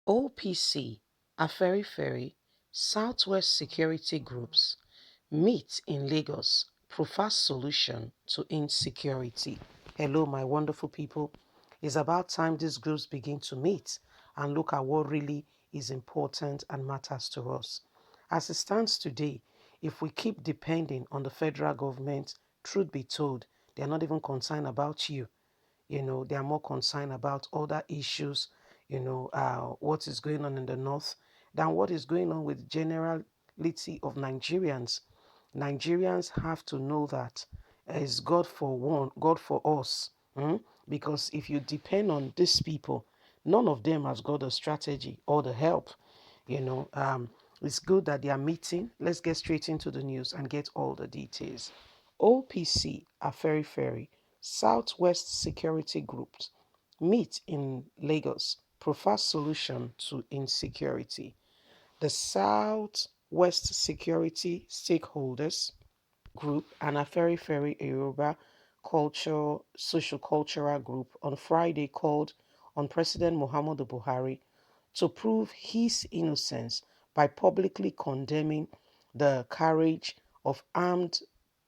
OPC, Afenifere, Southwest security groups meet in Lagos, profess solution to insecurity. Hello, my wonderful people. It's about time these groups begin to meet and look at what really is important and matters to us. As it stands today, if we keep depending on the federal government, truth be told, they are not even concerned about you. They are more concerned about other issues, what is going on in the north than what is going on with generality of Nigerians. Nigerians have to know that it's God for one, God for us. Because if you depend on these people, none of them has got the strategy or the help. It's good that they are meeting. Let's get straight into the news and get all the details. OPC, Afenifere, Southwest Security Groups meet in Lagos, profess solution to insecurity. The Southwest Security Stakeholders Group and Afenifere, a Yoruba social cultural group, on Friday called on President Muhammadu Buhari to prove his innocence by publicly condemning the carriage of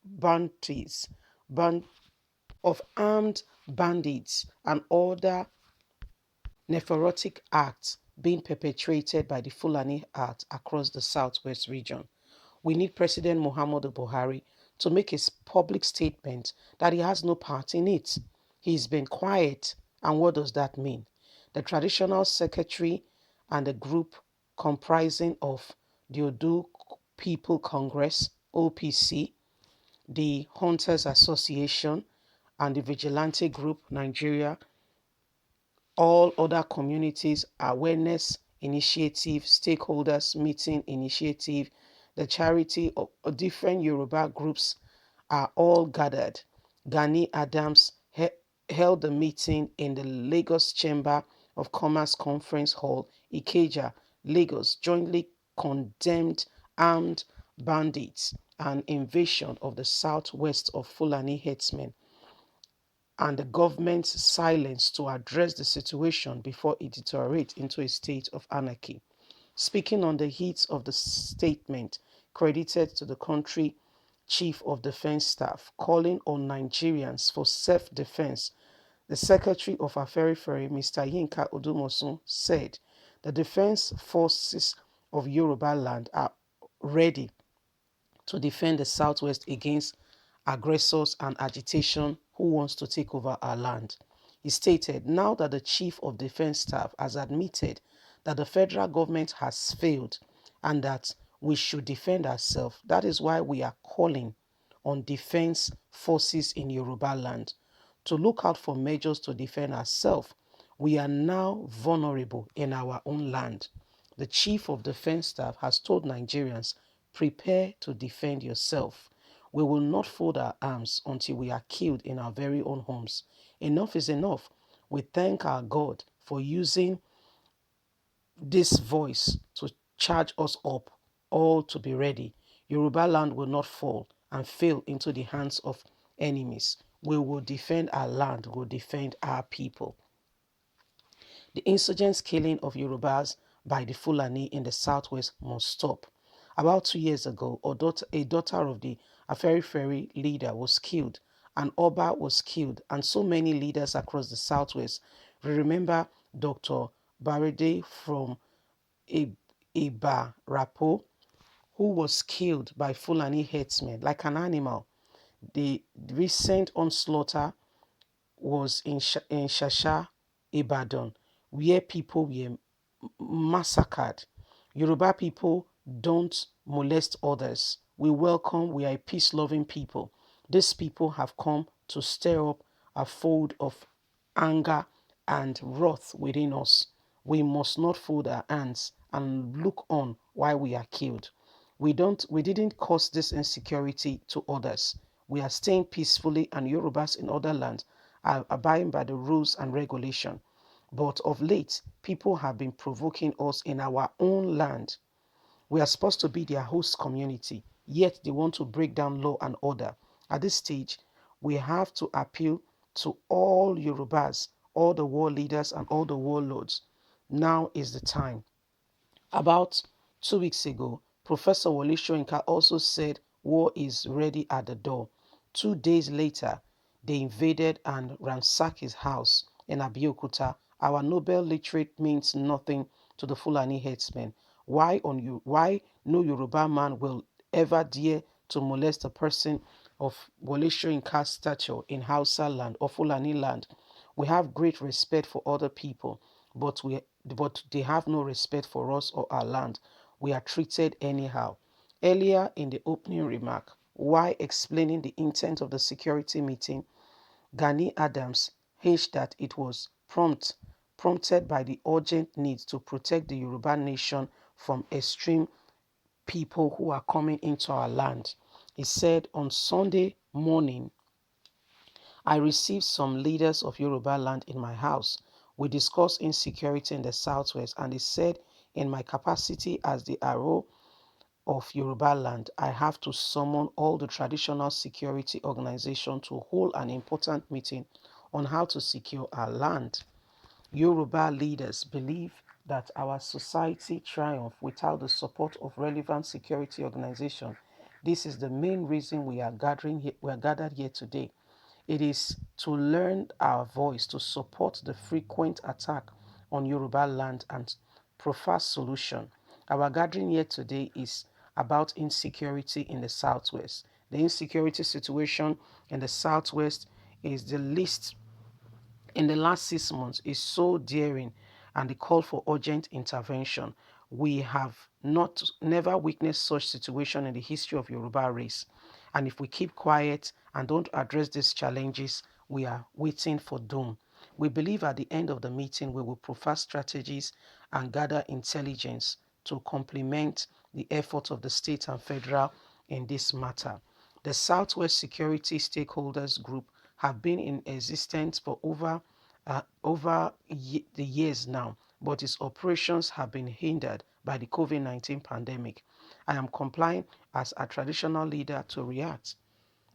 bandits, ban- armed bandits and other nephrotic acts being perpetrated by the Fulani Arts across the southwest region. We need President Muhammadu Buhari to make a public statement that he has no part in it. He's been quiet. And what does that mean? The traditional secretary and the group comprising of the Odu People Congress, OPC, the Hunters Association, and the Vigilante Group Nigeria, all other communities, awareness initiative, stakeholders meeting initiative, the charity of different Yoruba groups are all gathered. Gani Adams held the meeting in the Lagos Chamber of Commerce Conference Hall, Ikeja, Lagos, jointly condemned armed bandits and invasion of the southwest of Fulani herdsmen and the government's silence to address the situation before it deteriorates into a state of anarchy. Speaking on the heat of the statement credited to the country chief of defense staff, calling on Nigerians for self-defense, the secretary of Afenifere, Mr. Yinka Odumosun, said the defense forces of Yoruba land are ready to defend the southwest against aggressors and agitation who wants to take over our land. He stated, now that the Chief of Defense Staff has admitted that the federal government has failed and that we should defend ourselves, that is why we are calling on defense forces in Yoruba land to look out for measures to defend ourselves. We are now vulnerable in our own land. The Chief of Defense Staff has told Nigerians, prepare to defend yourself. We will not fold our arms until we are killed in our very own homes. Enough is enough. We thank our God for using this voice to charge us up, all to be ready. Yoruba land will not fall and fail into the hands of enemies. We will defend our land, we will defend our people. The insurgents' killing of Yorubas by the Fulani in the southwest must stop. About 2 years ago, a daughter of the Afenifere leader was killed, and Oba was killed, and so many leaders across the southwest. We remember Dr. Barede from Ibarapo, who was killed by Fulani herdsmen like an animal. The recent onslaught was in Shasha, Ibadan, where people were massacred. Yoruba people don't molest others. We are a peace-loving people. These people have come to stir up a fold of anger and wrath within us. We must not fold our hands and look on while we are killed. We didn't cause this insecurity to others. We are staying peacefully, and Yorubas in other lands are abiding by the rules and regulation. But of late, people have been provoking us in our own land. We are supposed to be their host community, yet they want to break down law and order. At this stage, we have to appeal to all Yorubas, all the war leaders and all the warlords. Now is the time. About 2 weeks ago, Professor Wole Soyinka also said war is ready at the door. 2 days later, they invaded and ransacked his house in Abeokuta. Our Nobel literate means nothing to the Fulani herdsmen. Why no Yoruba man will ever dare to molest a person of Wole Soyinka's stature in Hausa land or Fulani land? We have great respect for other people, but they have no respect for us or our land. We are treated anyhow. Earlier in the opening remark, while explaining the intent of the security meeting, Gani Adams hinged that it was prompted by the urgent need to protect the Yoruba nation from extreme people who are coming into our land. He said on Sunday morning, I received some leaders of Yoruba land in my house. We discussed insecurity in the southwest, and he said, in my capacity as the Aro of Yoruba land, I have to summon all the traditional security organizations to hold an important meeting on how to secure our land. Yoruba leaders believe that our society triumph without the support of relevant security organizations. This is the main reason we are gathered here today. It is to learn our voice, to support the frequent attack on Yoruba land and proffer solution. Our gathering here today is about insecurity in the Southwest. The insecurity situation in the Southwest is the least in the last 6 months is so daring, and the call for urgent intervention. We have never witnessed such situation in the history of Yoruba race. And if we keep quiet and don't address these challenges, we are waiting for doom. We believe at the end of the meeting, we will profess strategies and gather intelligence to complement the efforts of the state and federal in this matter. The Southwest Security Stakeholders Group have been in existence for the years now, but its operations have been hindered by the COVID-19 pandemic. I am complying as a traditional leader to react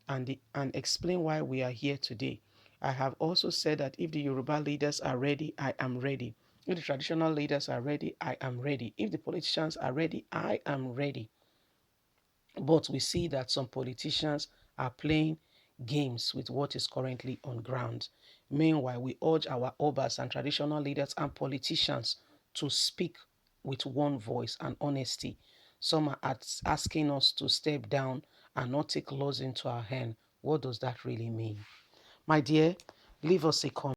and explain why we are here today. I have also said that if the Yoruba leaders are ready, I am ready. If the traditional leaders are ready, I am ready. If the politicians are ready, I am ready. But we see that some politicians are playing games with what is currently on ground. Meanwhile, we urge our obas and traditional leaders and politicians to speak with one voice and honesty. Some are asking us to step down and not take laws into our hand. What does that really mean? My dear, leave us a comment.